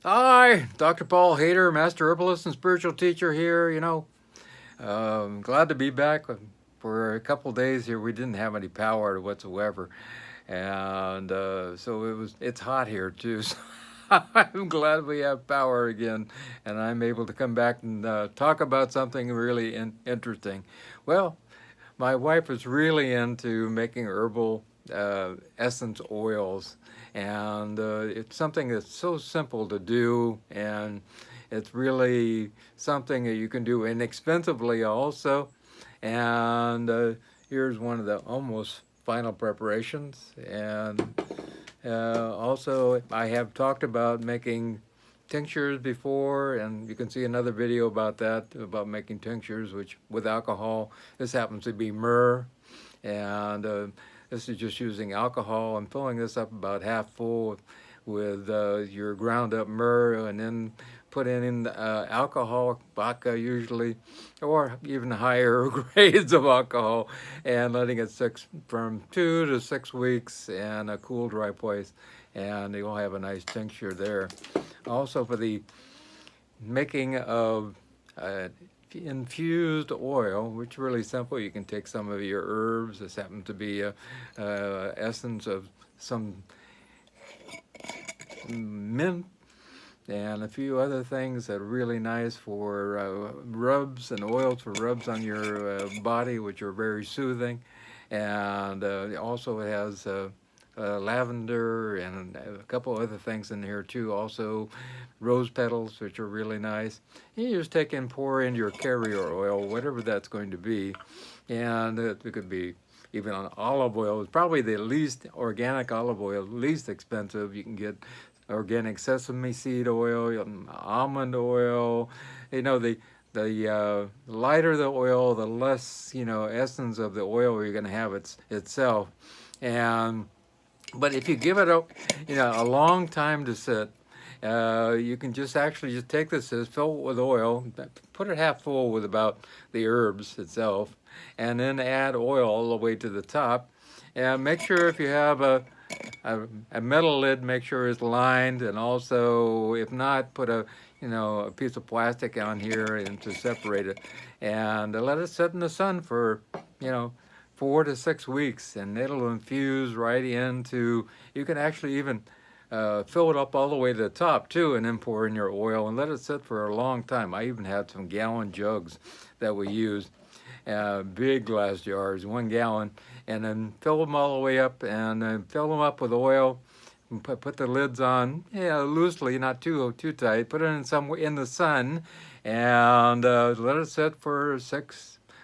Hi, Dr. Paul Haider, Master Herbalist and Spiritual Teacher here. Glad to be back. For a couple days here, we didn't have any power whatsoever, and so it's hot here too. So I'm glad we have power again, and I'm able to come back and talk about something really interesting. Well, my wife is really into making herbal essence oils, and it's something that's so simple to do, and it's really something that you can do inexpensively also. And here's one of the almost final preparations. And also, I have talked about making tinctures before, and you can see another video about that, about making tinctures, which with alcohol. This happens to be myrrh, and this is just using alcohol. I'm filling this up about half full with your ground up myrrh, and then put in alcohol, vodka usually, or even higher grades of alcohol, and letting it sit from 2 to 6 weeks in a cool, dry place, and you'll have a nice tincture there. Also, for the making of infused oil, which is really simple. You can take some of your herbs. This happens to be essence of some mint and a few other things that are really nice for rubs and oils for rubs on your body, which are very soothing. And also it has lavender and a couple other things in here too. Also rose petals, which are really nice. And you just take and pour in your carrier oil, whatever that's going to be. And it could be even on olive oil. It's probably the least organic olive oil, least expensive. You can get organic sesame seed oil, almond oil. The lighter the oil, the less essence of the oil you're going to have itself. And but if you give it a long time to sit, you can just actually just take this, fill it with oil, put it half full with about the herbs itself, and then add oil all the way to the top. And make sure if you have a metal lid, make sure it's lined, and also if not, put a piece of plastic on here and to separate it, and let it sit in the sun for you know 4 to 6 weeks, and it'll infuse right into. You can actually even fill it up all the way to the top too, and then pour in your oil and let it sit for a long time. I even had some gallon jugs that we used, big glass jars, 1 gallon, and then fill them all the way up, and then fill them up with oil. And put the lids on, loosely, not too tight. Put it in the sun, and let it sit for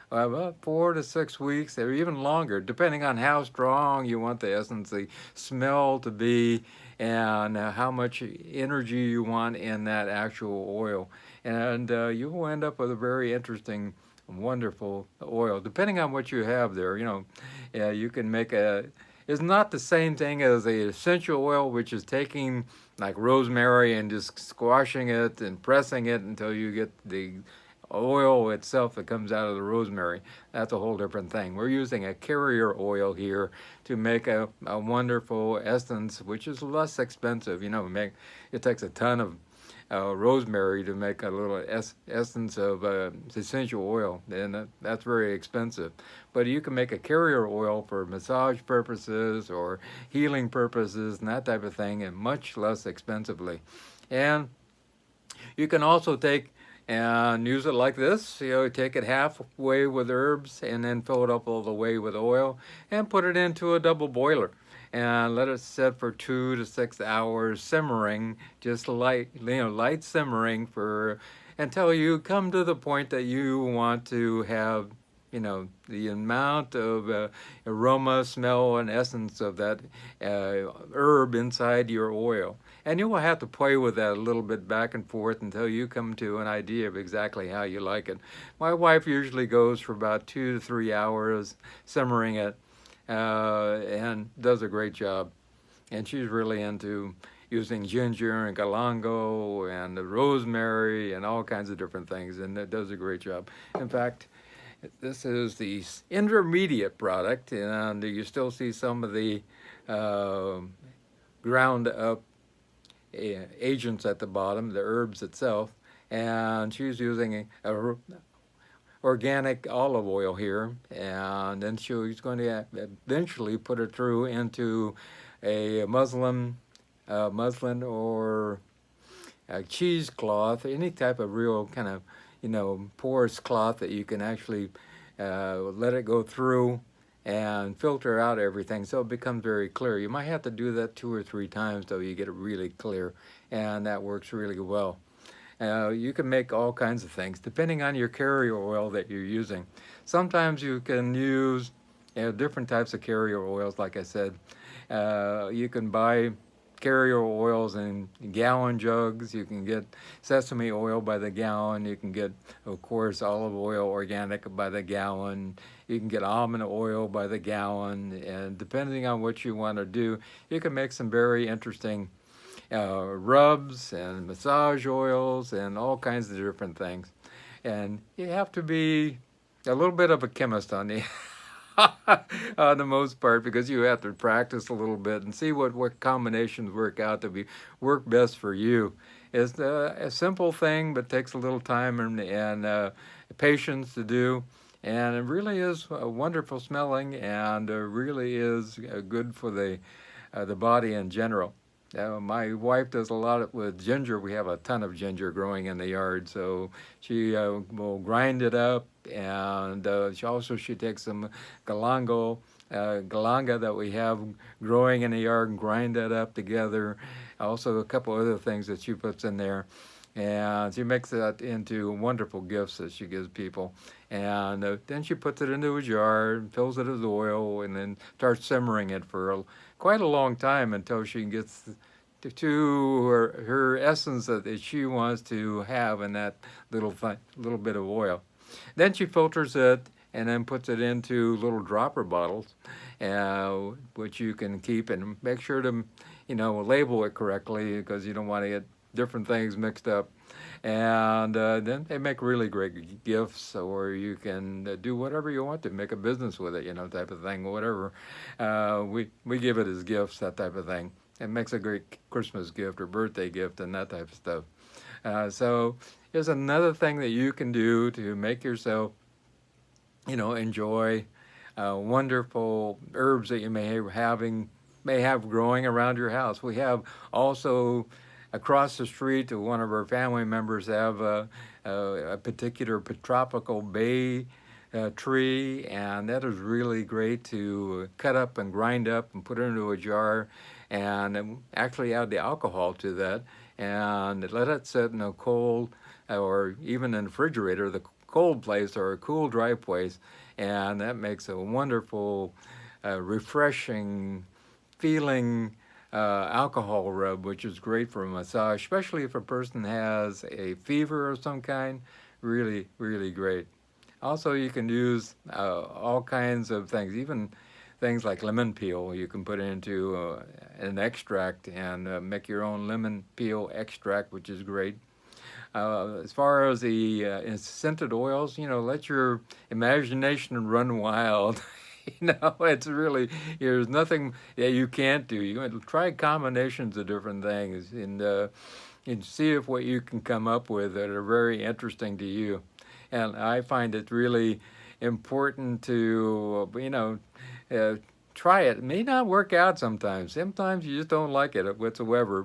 about 4 to 6 weeks, or even longer, depending on how strong you want the essence, the smell to be, and how much energy you want in that actual oil. And you will end up with a very interesting, wonderful oil, depending on what you have there. You can make a. It's not the same thing as a essential oil, which is taking like rosemary and just squashing it and pressing it until you get the oil itself that comes out of the rosemary. That's a whole different thing. We're using a carrier oil here to make a wonderful essence, which is less expensive. It takes a ton of rosemary to make a little essence of essential oil, and that's very expensive. But you can make a carrier oil for massage purposes or healing purposes and that type of thing, and much less expensively. And you can also take and use it like this. Take it halfway with herbs and then fill it up all the way with oil and put it into a double boiler and let it sit for 2 to 6 hours simmering, just light simmering for until you come to the point that you want to have the amount of aroma, smell, and essence of that herb inside your oil. And you will have to play with that a little bit back and forth until you come to an idea of exactly how you like it. My wife usually goes for about 2 to 3 hours simmering it, and does a great job. And she's really into using ginger and galango and the rosemary and all kinds of different things, and it does a great job. In fact, this is the intermediate product, and you still see some of the uh, ground up agents at the bottom, the herbs itself, and she's using a organic olive oil here, and then she's going to eventually put it through into a muslin or a cheesecloth, any type of real kind of, porous cloth that you can actually let it go through and filter out everything so it becomes very clear. You might have to do that 2 or 3 times though you get it really clear, and that works really well. You can make all kinds of things depending on your carrier oil that you're using. Sometimes you can use different types of carrier oils, like I said. You can buy carrier oils in gallon jugs. You can get sesame oil by the gallon. You can get, of course, olive oil organic by the gallon. You can get almond oil by the gallon. And depending on what you want to do, you can make some very interesting rubs and massage oils and all kinds of different things. And you have to be a little bit of a chemist on the on the most part, because you have to practice a little bit and see what combinations work out to work best for you. It's a simple thing, but takes a little time and patience to do. And it really is wonderful smelling, and really is good for the body in general. My wife does a lot with ginger. We have a ton of ginger growing in the yard, so she will grind it up, and she takes some galanga that we have growing in the yard and grind that up together. Also, a couple other things that she puts in there, and she makes that into wonderful gifts that she gives people. And then she puts it into a jar and fills it with oil, and then starts simmering it for quite a long time until she gets to her essence that she wants to have in that little bit of oil. Then she filters it and then puts it into little dropper bottles, which you can keep, and make sure to label it correctly, because you don't want to get different things mixed up. And then they make really great gifts, or you can do whatever you want to, make a business with it, type of thing, whatever. We give it as gifts, that type of thing. It makes a great Christmas gift or birthday gift and that type of stuff. So here's another thing that you can do to make yourself, enjoy wonderful herbs that you may have growing around your house. We have also across the street, one of our family members have a particular tropical bay tree, and that is really great to cut up and grind up and put into a jar, and actually add the alcohol to that and let it sit in a cold, or even in the refrigerator, the cold place, or a cool, dry place, and that makes a wonderful, refreshing feeling alcohol rub, which is great for a massage, especially if a person has a fever of some kind. Really, really great. Also, you can use all kinds of things, even things like lemon peel. You can put into an extract and make your own lemon peel extract, which is great. As far as the scented oils, let your imagination run wild. It's really, there's nothing that you can't do. You can try combinations of different things, and see if what you can come up with that are very interesting to you. And I find it really important to, try it. It may not work out sometimes. Sometimes you just don't like it whatsoever.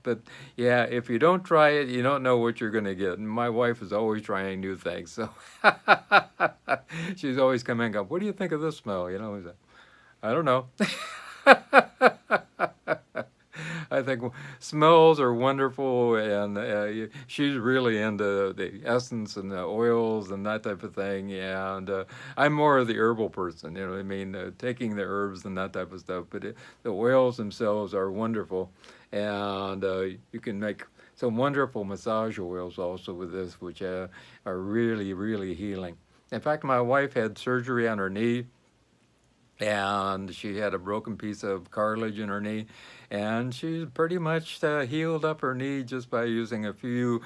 But yeah, if you don't try it, you don't know what you're going to get. And my wife is always trying new things. So she's always coming and going, what do you think of this smell? I don't know. I think smells are wonderful, and she's really into the essence and the oils and that type of thing. And I'm more of the herbal person, taking the herbs and that type of stuff. But the oils themselves are wonderful, and you can make some wonderful massage oils also with this, which are really, really healing. In fact, my wife had surgery on her knee, and she had a broken piece of cartilage in her knee, and she's pretty much healed up her knee just by using a few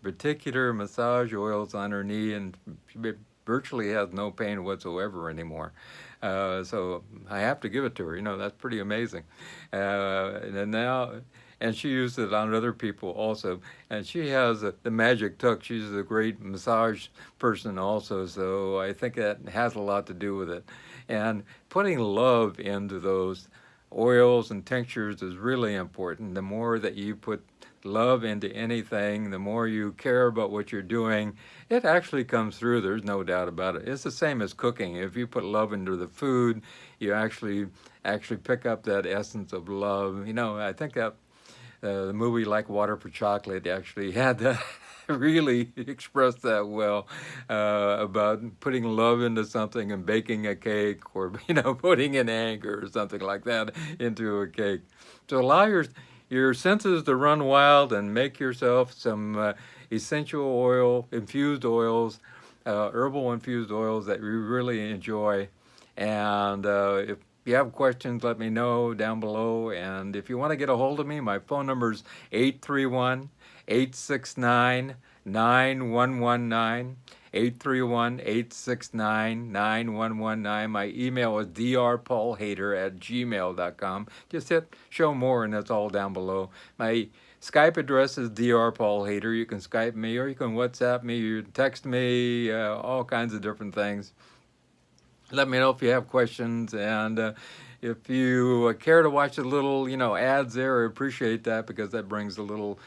particular massage oils on her knee, and she virtually has no pain whatsoever anymore. So I have to give it to her. That's pretty amazing. And now, and she used it on other people also. And she has the magic touch. She's a great massage person also, so I think that has a lot to do with it. And putting love into those oils and tinctures is really important. The more that you put love into anything, the more you care about what you're doing, it actually comes through. There's no doubt about it. It's the same as cooking. If you put love into the food, you actually pick up that essence of love. You know, I think that the movie Like Water for Chocolate actually had that really expressed that well, about putting love into something and baking a cake, or putting in anger or something like that into a cake. So allow your senses to run wild and make yourself some essential oil infused oils, herbal infused oils that you really enjoy. And if you have questions, let me know down below. And if you want to get a hold of me, my phone number is 831-869-9119. 831-869-9119. My email is drpaulhaider@gmail.com. Just hit show more and that's all down below. My Skype address is drpaulhaider. You can Skype me or you can WhatsApp me, you text me, all kinds of different things. Let me know if you have questions, and if you care to watch the little, ads there, I appreciate that, because that brings a little,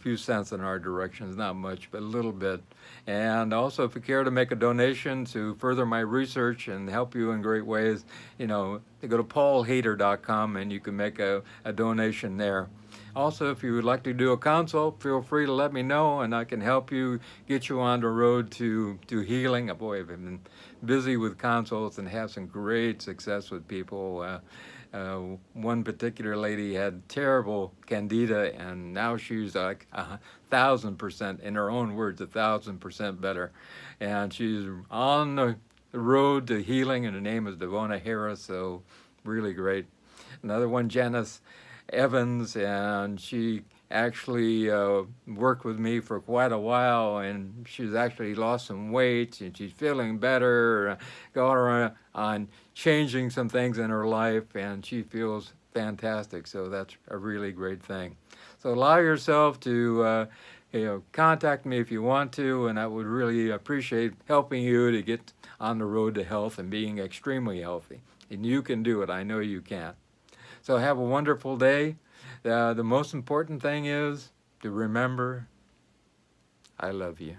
few cents in our directions. Not much, but a little bit. And also, if you care to make a donation to further my research and help you in great ways, go to paulhaider.com and you can make a donation there. Also, if you would like to do a consult, feel free to let me know, and I can help you, get you on the road to healing. Boy, I've been busy with consults and have some great success with people. One particular lady had terrible candida, and now she's like 1,000%, in her own words, 1,000% better. And she's on the road to healing, and her name is Devona Harris, so really great. Another one, Janice Evans, and she actually worked with me for quite a while, and she's actually lost some weight and she's feeling better, got her on changing some things in her life, and she feels fantastic. So that's a really great thing. So allow yourself to contact me if you want to, and I would really appreciate helping you to get on the road to health and being extremely healthy. And you can do it. I know you can. So have a wonderful day. The most important thing is to remember, I love you.